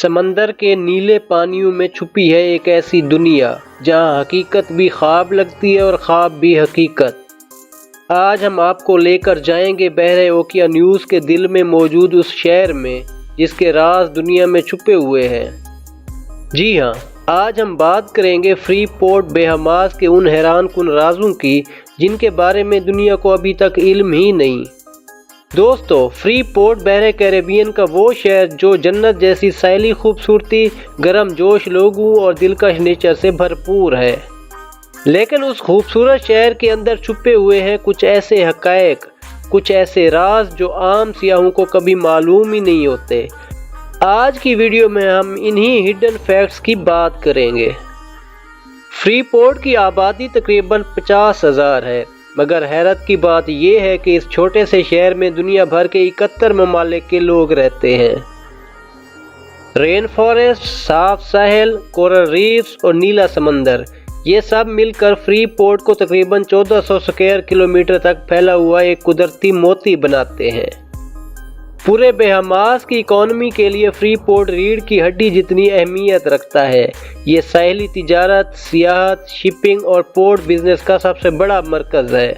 سمندر کے نیلے پانیوں میں چھپی ہے ایک ایسی دنیا جہاں حقیقت بھی خواب لگتی ہے اور خواب بھی حقیقت۔ آج ہم آپ کو لے کر جائیں گے بحر اوقیانوس کے دل میں موجود اس شہر میں جس کے راز دنیا میں چھپے ہوئے ہیں۔ جی ہاں، آج ہم بات کریں گے فری پورٹ بہاماس کے ان حیران کن رازوں کی جن کے بارے میں دنیا کو ابھی تک علم ہی نہیں۔ دوستو، فری پورٹ بحر کیریبین کا وہ شہر جو جنت جیسی ساحلی خوبصورتی، گرم جوش لوگوں اور دلکش نیچر سے بھرپور ہے۔ لیکن اس خوبصورت شہر کے اندر چھپے ہوئے ہیں کچھ ایسے حقائق، کچھ ایسے راز جو عام سیاحوں کو کبھی معلوم ہی نہیں ہوتے۔ آج کی ویڈیو میں ہم انہی ہڈن فیکٹس کی بات کریں گے۔ فری پورٹ کی آبادی تقریباً 50,000 ہے، مگر حیرت کی بات یہ ہے کہ اس چھوٹے سے شہر میں دنیا بھر کے 71 ممالک کے لوگ رہتے ہیں۔ رین فارسٹ، صاف ساحل، کورل ریفز اور نیلا سمندر، یہ سب مل کر فری پورٹ کو تقریباً 1400 اسکوائر کلومیٹر تک پھیلا ہوا ایک قدرتی موتی بناتے ہیں۔ پورے بہاماس کی اکانومی کے لیے فری پورٹ ریڑھ کی ہڈی جتنی اہمیت رکھتا ہے۔ یہ ساحلی تجارت، سیاحت، شپنگ اور پورٹ بزنس کا سب سے بڑا مرکز ہے۔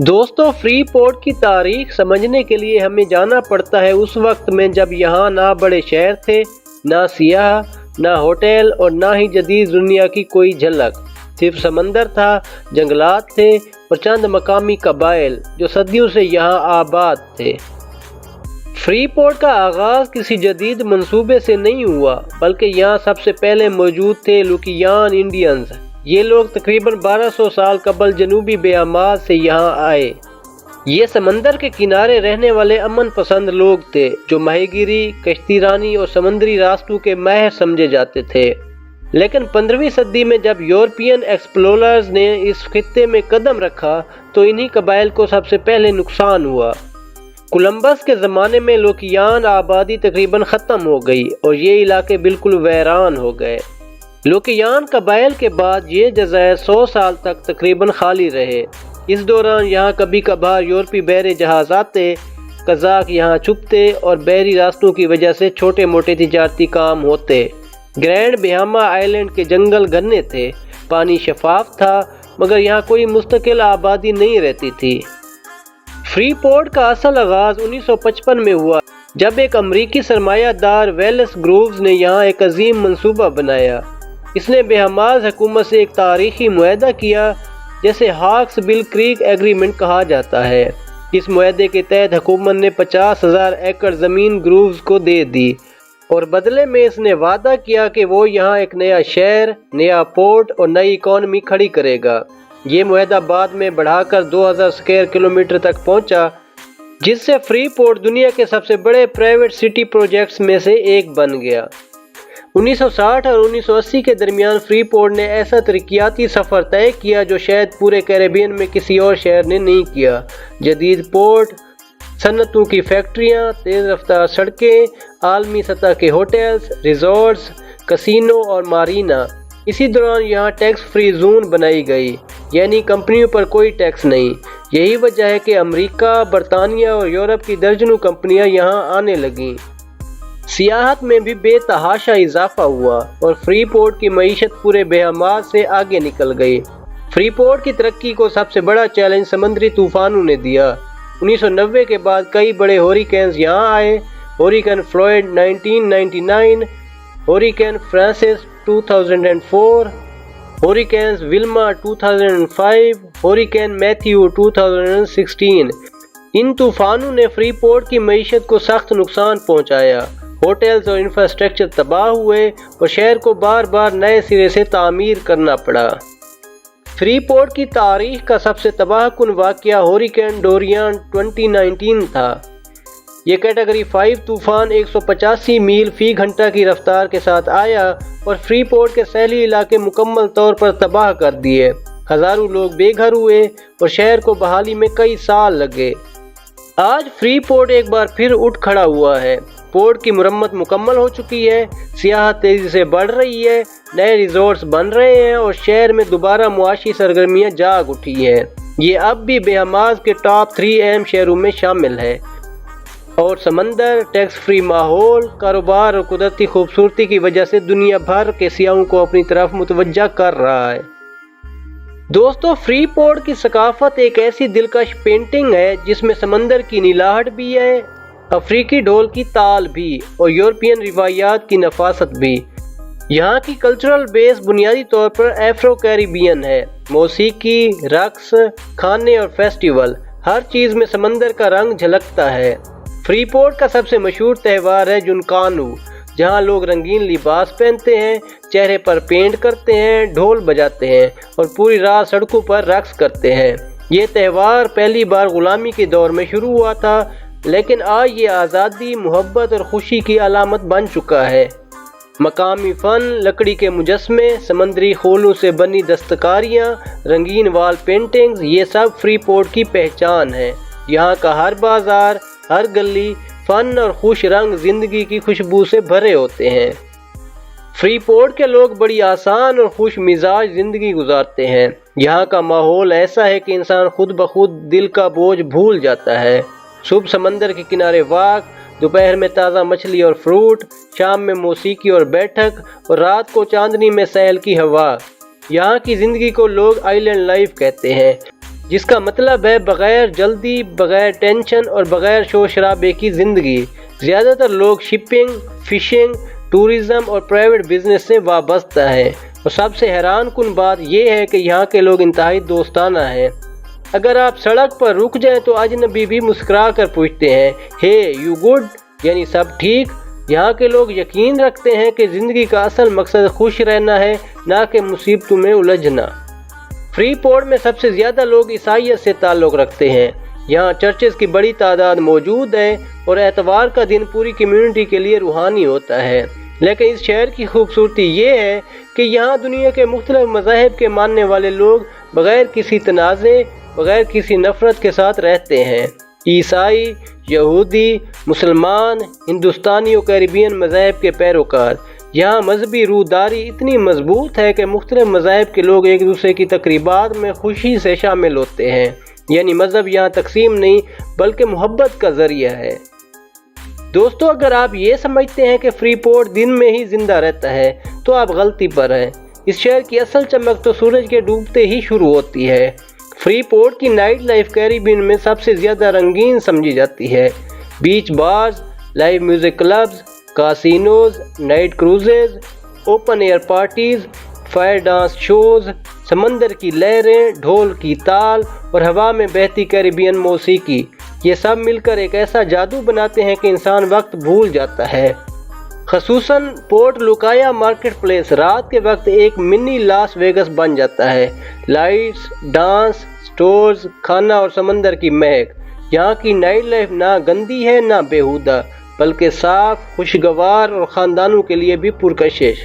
دوستو، فری پورٹ کی تاریخ سمجھنے کے لیے ہمیں جانا پڑتا ہے اس وقت میں جب یہاں نہ بڑے شہر تھے، نہ سیاح، نہ ہوٹل اور نہ ہی جدید دنیا کی کوئی جھلک۔ صرف سمندر تھا، جنگلات تھے اور چند مقامی قبائل جو صدیوں سے یہاں آباد تھے۔ فری پورٹ کا آغاز کسی جدید منصوبے سے نہیں ہوا، بلکہ یہاں سب سے پہلے موجود تھے لوکیان انڈینز۔ یہ لوگ تقریباً 1200 سال قبل جنوبی بہاماس سے یہاں آئے۔ یہ سمندر کے کنارے رہنے والے امن پسند لوگ تھے جو ماہی گیری، کشتی رانی اور سمندری راستوں کے ماہر سمجھے جاتے تھے۔ لیکن 15ویں صدی میں جب یورپین ایکسپلوررز نے اس خطے میں قدم رکھا تو انہی قبائل کو سب سے پہلے نقصان ہوا۔ کولمبس کے زمانے میں لوکیان آبادی تقریباً ختم ہو گئی اور یہ علاقے بالکل ویران ہو گئے۔ لوکیان قبائل کے بعد یہ جزائر 100 سال تک تقریباً خالی رہے۔ اس دوران یہاں کبھی کبھار یورپی بحری جہاز آتے، قزاق یہاں چھپتے اور بحری راستوں کی وجہ سے چھوٹے موٹے تجارتی کام ہوتے۔ گرینڈ بہاما آئیلینڈ کے جنگل گھنے تھے، پانی شفاف تھا، مگر یہاں کوئی مستقل آبادی نہیں رہتی تھی۔ فری پورٹ کا اصل آغاز 1955 میں ہوا جب ایک امریکی سرمایہ دار ویلس گرووز نے یہاں ایک عظیم منصوبہ بنایا۔ اس نے بہاماس حکومت سے ایک تاریخی معاہدہ کیا جسے ہاکس بل کریک ایگریمنٹ کہا جاتا ہے۔ اس معاہدے کے تحت حکومت نے 50,000 ایکڑ زمین گرووز کو دے دی اور بدلے میں اس نے وعدہ کیا کہ وہ یہاں ایک نیا شہر، نیا پورٹ اور نئی اکانومی کھڑی کرے گا۔ یہ معاہدہ بعد میں بڑھا کر 2000 اسکوائر کلومیٹر تک پہنچا، جس سے فری پورٹ دنیا کے سب سے بڑے پرائیویٹ سٹی پروجیکٹس میں سے ایک بن گیا۔ 1960 اور 1980 کے درمیان فری پورٹ نے ایسا ترقیاتی سفر طے کیا جو شاید پورے کیریبین میں کسی اور شہر نے نہیں کیا۔ جدید پورٹ، صنعتوں کی فیکٹریاں، تیز رفتار سڑکیں، عالمی سطح کے ہوٹلز، ریزورٹس، کسینو اور مارینا۔ اسی دوران یہاں ٹیکس فری زون بنائی گئی، یعنی کمپنیوں پر کوئی ٹیکس نہیں۔ یہی وجہ ہے کہ امریکہ، برطانیہ اور یورپ کی درجنوں کمپنیاں یہاں آنے لگیں۔ سیاحت میں بھی بے تحاشا اضافہ ہوا اور فری پورٹ کی معیشت پورے بہاماس سے آگے نکل گئی۔ فری پورٹ کی ترقی کو سب سے بڑا چیلنج سمندری طوفانوں نے دیا۔ 1990 کے بعد کئی بڑے ہوریکینز یہاں آئے۔ ہوریکین فلوئڈ 1999، ہوریکین فرانسس 2004، ہوریکینز ولما 2005، ہوریکین میتھیو 2016۔ ان طوفانوں نے فری پورٹ کی معیشت کو سخت نقصان پہنچایا۔ ہوٹلز اور انفراسٹرکچر تباہ ہوئے اور شہر کو بار بار نئے سرے سے تعمیر کرنا پڑا۔ فری پورٹ کی تاریخ کا سب سے تباہ کن واقعہ ہوریکین ڈوریان 2019 تھا۔ یہ کیٹیگری 5 طوفان 185 میل فی گھنٹہ کی رفتار کے ساتھ آیا اور فری پورٹ کے ساحلی علاقے مکمل طور پر تباہ کر دیے۔ ہزاروں لوگ بے گھر ہوئے اور شہر کو بحالی میں کئی سال لگے۔ آج فری پورٹ ایک بار پھر اٹھ کھڑا ہوا ہے۔ پورٹ کی مرمت مکمل ہو چکی ہے، سیاحت تیزی سے بڑھ رہی ہے، نئے ریزورٹس بن رہے ہیں اور شہر میں دوبارہ معاشی سرگرمیاں جاگ اٹھی ہیں۔ یہ اب بھی بہاماس کے ٹاپ 3 اہم شہروں میں شامل ہے۔ اور سمندر، ٹیکس فری ماحول، کاروبار اور قدرتی خوبصورتی کی وجہ سے دنیا بھر کے سیاحوں کو اپنی طرف متوجہ کر رہا ہے۔ دوستو، فری پورٹ کی ثقافت ایک ایسی دلکش پینٹنگ ہے جس میں سمندر کی نیلاہٹ بھی ہے، افریقی ڈھول کی تال بھی اور یورپین روایات کی نفاست بھی۔ یہاں کی کلچرل بیس بنیادی طور پر ایفرو کیریبین ہے۔ موسیقی، رقص، کھانے اور فیسٹیول، ہر چیز میں سمندر کا رنگ جھلکتا ہے۔ فری پورٹ کا سب سے مشہور تہوار ہے جنکانو، جہاں لوگ رنگین لباس پہنتے ہیں، چہرے پر پینٹ کرتے ہیں، ڈھول بجاتے ہیں اور پوری رات سڑکوں پر رقص کرتے ہیں۔ یہ تہوار پہلی بار غلامی کے دور میں شروع ہوا تھا، لیکن آج یہ آزادی، محبت اور خوشی کی علامت بن چکا ہے۔ مقامی فن، لکڑی کے مجسمے، سمندری خولوں سے بنی دستکاریاں، رنگین وال پینٹنگز، یہ سب فری پورٹ کی پہچان ہے۔ یہاں کا ہر بازار، ہر گلی فن اور خوش رنگ زندگی کی خوشبو سے بھرے ہوتے ہیں۔ فری پورٹ کے لوگ بڑی آسان اور خوش مزاج زندگی گزارتے ہیں۔ یہاں کا ماحول ایسا ہے کہ انسان خود بخود دل کا بوجھ بھول جاتا ہے۔ صبح سمندر کے کنارے واک، دوپہر میں تازہ مچھلی اور فروٹ، شام میں موسیقی اور بیٹھک اور رات کو چاندنی میں سیل کی ہوا۔ یہاں کی زندگی کو لوگ آئی لینڈ لائف کہتے ہیں، جس کا مطلب ہے بغیر جلدی، بغیر ٹینشن اور بغیر شور شرابے کی زندگی۔ زیادہ تر لوگ شپنگ، فشنگ، ٹورزم اور پرائیویٹ بزنس سے وابستہ ہیں، اور سب سے حیران کن بات یہ ہے کہ یہاں کے لوگ انتہائی دوستانہ ہیں۔ اگر آپ سڑک پر رک جائیں تو اجنبی بھی مسکرا کر پوچھتے ہیں، ہے یو گڈ، یعنی سب ٹھیک۔ یہاں کے لوگ یقین رکھتے ہیں کہ زندگی کا اصل مقصد خوش رہنا ہے، نہ کہ مصیبتوں میں الجھنا۔ فری پورٹ میں سب سے زیادہ لوگ عیسائیت سے تعلق رکھتے ہیں۔ یہاں چرچز کی بڑی تعداد موجود ہے اور اتوار کا دن پوری کمیونٹی کے لیے روحانی ہوتا ہے۔ لیکن اس شہر کی خوبصورتی یہ ہے کہ یہاں دنیا کے مختلف مذاہب کے ماننے والے لوگ بغیر کسی تنازع، بغیر کسی نفرت کے ساتھ رہتے ہیں۔ عیسائی، یہودی، مسلمان، ہندوستانی اور کیریبین مذاہب کے پیروکار۔ یہاں مذہبی رواداری اتنی مضبوط ہے کہ مختلف مذاہب کے لوگ ایک دوسرے کی تقریبات میں خوشی سے شامل ہوتے ہیں۔ یعنی مذہب یہاں تقسیم نہیں بلکہ محبت کا ذریعہ ہے۔ دوستو، اگر آپ یہ سمجھتے ہیں کہ فری پورٹ دن میں ہی زندہ رہتا ہے تو آپ غلطی پر ہیں۔ اس شہر کی اصل چمک تو سورج کے ڈوبتے ہی شروع ہوتی ہے۔ فری پورٹ کی نائٹ لائف کیریبین میں سب سے زیادہ رنگین سمجھی جاتی ہے۔ Beach bars, live music clubs, casinos, night cruises, open air parties, fire dance shows, سمندر کی لہریں، ڈھول کی تال اور ہوا میں بہتی کیریبین موسیقی، یہ سب مل کر ایک ایسا جادو بناتے ہیں کہ انسان وقت بھول جاتا ہے۔ خصوصاً پورٹ لوکایا مارکیٹ پلیس رات کے وقت ایک منی لاس ویگس بن جاتا ہے۔ لائٹس، ڈانس، سٹورز، کھانا اور سمندر کی مہک۔ یہاں کی نائٹ لائف نہ گندی ہے نہ بیہودہ، بلکہ صاف، خوشگوار اور خاندانوں کے لیے بھی پرکشش۔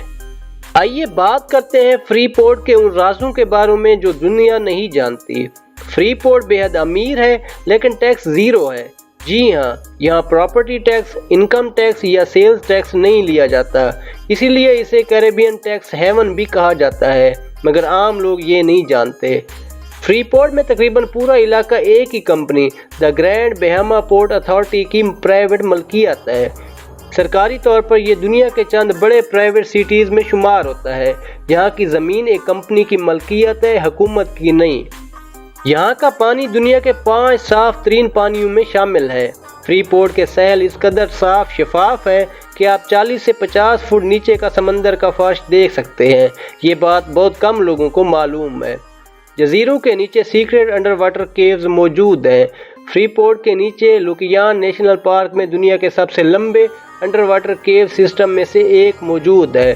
آئیے بات کرتے ہیں فری پورٹ کے ان رازوں کے بارے میں جو دنیا نہیں جانتی۔ فری پورٹ بے حد امیر ہے لیکن ٹیکس زیرو ہے۔ جی ہاں، یہاں پراپرٹی ٹیکس، انکم ٹیکس یا سیلز ٹیکس نہیں لیا جاتا، اسی لیے اسے کیریبین ٹیکس ہیون بھی کہا جاتا ہے، مگر عام لوگ یہ نہیں جانتے۔ فری پورٹ میں تقریباً پورا علاقہ ایک ہی company the grand Bahama port authority کی پرائیویٹ ملکیت ہے۔ سرکاری طور پر یہ دنیا کے چند بڑے پرائیویٹ سٹیز میں شمار ہوتا ہے۔ یہاں کی زمین ایک کمپنی کی ملکیت ہے، حکومت کی نہیں۔ یہاں کا پانی دنیا کے 5 صاف ترین پانیوں میں شامل ہے۔ فری پورٹ کے ساحل اس قدر صاف شفاف ہے کہ آپ 40 سے 50 فٹ نیچے کا سمندر کا فرش دیکھ سکتے ہیں۔ یہ بات بہت کم لوگوں کو معلوم ہے۔ جزیروں کے نیچے سیکریٹ انڈر واٹر کیوز موجود ہیں۔ فری پورٹ کے نیچے لوکیان نیشنل پارک میں دنیا کے سب سے لمبے انڈر واٹر کیو سسٹم میں سے ایک موجود ہے۔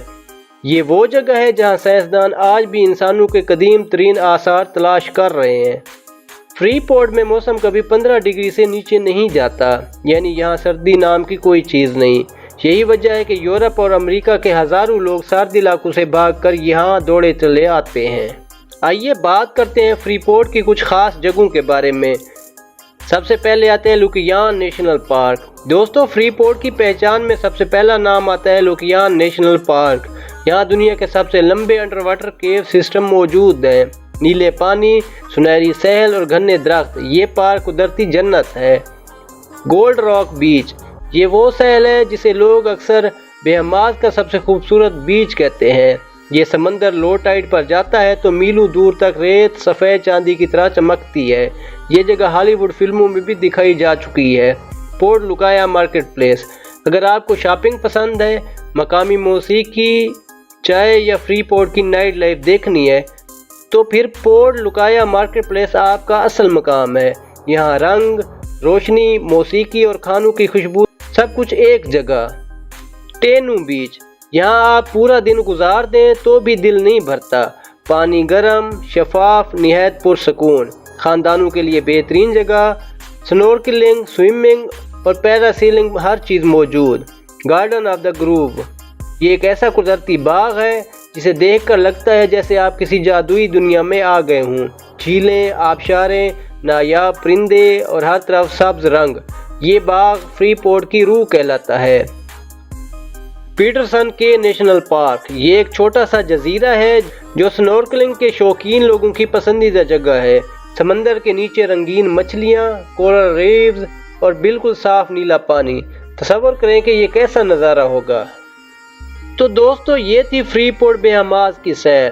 یہ وہ جگہ ہے جہاں سائنسدان آج بھی انسانوں کے قدیم ترین آثار تلاش کر رہے ہیں۔ فری پورٹ میں موسم کبھی 15 ڈگری سے نیچے نہیں جاتا، یعنی یہاں سردی نام کی کوئی چیز نہیں۔ یہی وجہ ہے کہ یورپ اور امریکہ کے ہزاروں لوگ سرد علاقوں سے بھاگ کر یہاں دوڑے چلے آتے ہیں۔ آئیے بات کرتے ہیں فری پورٹ کی کچھ خاص جگہوں کے بارے میں۔ سب سے پہلے آتے ہیں لوکیان نیشنل پارک۔ دوستو، فری پورٹ کی پہچان میں سب سے پہلا نام آتا ہے لوکیان نیشنل پارک۔ یہاں دنیا کے سب سے لمبے انڈر واٹر کیو سسٹم موجود ہیں۔ نیلے پانی، سنہری ساحل اور گھنے درخت، یہ پارک قدرتی جنت ہے۔ گولڈ راک بیچ، یہ وہ ساحل ہے جسے لوگ اکثر بہاماس کا سب سے خوبصورت بیچ کہتے ہیں۔ یہ سمندر لو ٹائیڈ پر جاتا ہے تو میلوں دور تک ریت سفید چاندی کی طرح چمکتی ہے۔ یہ جگہ ہالی ووڈ فلموں میں بھی دکھائی جا چکی ہے۔ پورٹ لوکایا مارکیٹ پلیس، اگر آپ کو شاپنگ پسند ہے، مقامی موسیقی، چائے یا فری پورٹ کی نائٹ لائف دیکھنی ہے تو پھر پورٹ لوکایا مارکیٹ پلیس آپ کا اصل مقام ہے۔ یہاں رنگ، روشنی، موسیقی اور کھانوں کی خوشبو سب کچھ ایک جگہ۔ ٹینو بیچ، یہاں آپ پورا دن گزار دیں تو بھی دل نہیں بھرتا۔ پانی گرم، شفاف، نہایت پرسکون، خاندانوں کے لیے بہترین جگہ۔ سنورکلنگ، سوئمنگ اور پیراسیلنگ ہر چیز موجود۔ گارڈن آف دا گروو، یہ ایک ایسا قدرتی باغ ہے جسے دیکھ کر لگتا ہے جیسے آپ کسی جادوئی دنیا میں آ گئے ہوں۔ جھیلیں، آبشاریں، نایاب پرندے اور ہر طرف سبز رنگ، یہ باغ فری پورٹ کی روح کہلاتا ہے۔ پیٹرسن کے نیشنل پارک، یہ ایک چھوٹا سا جزیرہ ہے جو سنورکلنگ کے شوقین لوگوں کی پسندیدہ جگہ ہے۔ سمندر کے نیچے رنگین مچھلیاں، کورل ریفز اور بالکل صاف نیلا پانی، تصور کریں کہ یہ کیسا نظارہ ہوگا۔ تو دوستو، یہ تھی فری پورٹ بہاماس کی سیر۔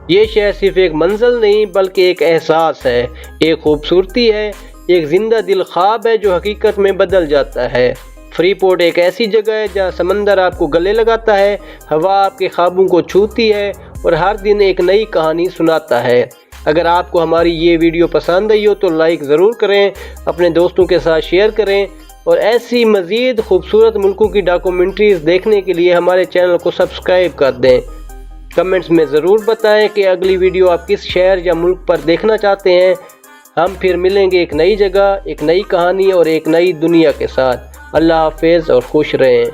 یہ شہر صرف ایک منزل نہیں بلکہ ایک احساس ہے، ایک خوبصورتی ہے، ایک زندہ دل خواب ہے جو حقیقت میں بدل جاتا ہے۔ فری پورٹ ایک ایسی جگہ ہے جہاں سمندر آپ کو گلے لگاتا ہے، ہوا آپ کے خوابوں کو چھوتی ہے اور ہر دن ایک نئی کہانی سناتا ہے۔ اگر آپ کو ہماری یہ ویڈیو پسند آئی ہو تو لائک ضرور کریں، اپنے دوستوں کے ساتھ شیئر کریں اور ایسی مزید خوبصورت ملکوں کی ڈاکومنٹریز دیکھنے کے لیے ہمارے چینل کو سبسکرائب کر دیں۔ کمنٹس میں ضرور بتائیں کہ اگلی ویڈیو آپ کس شہر یا ملک پر دیکھنا چاہتے ہیں۔ ہم پھر ملیں گے ایک نئی جگہ، ایک نئی کہانی اور ایک نئی دنیا کے ساتھ۔ اللہ حافظ اور خوش رہیں۔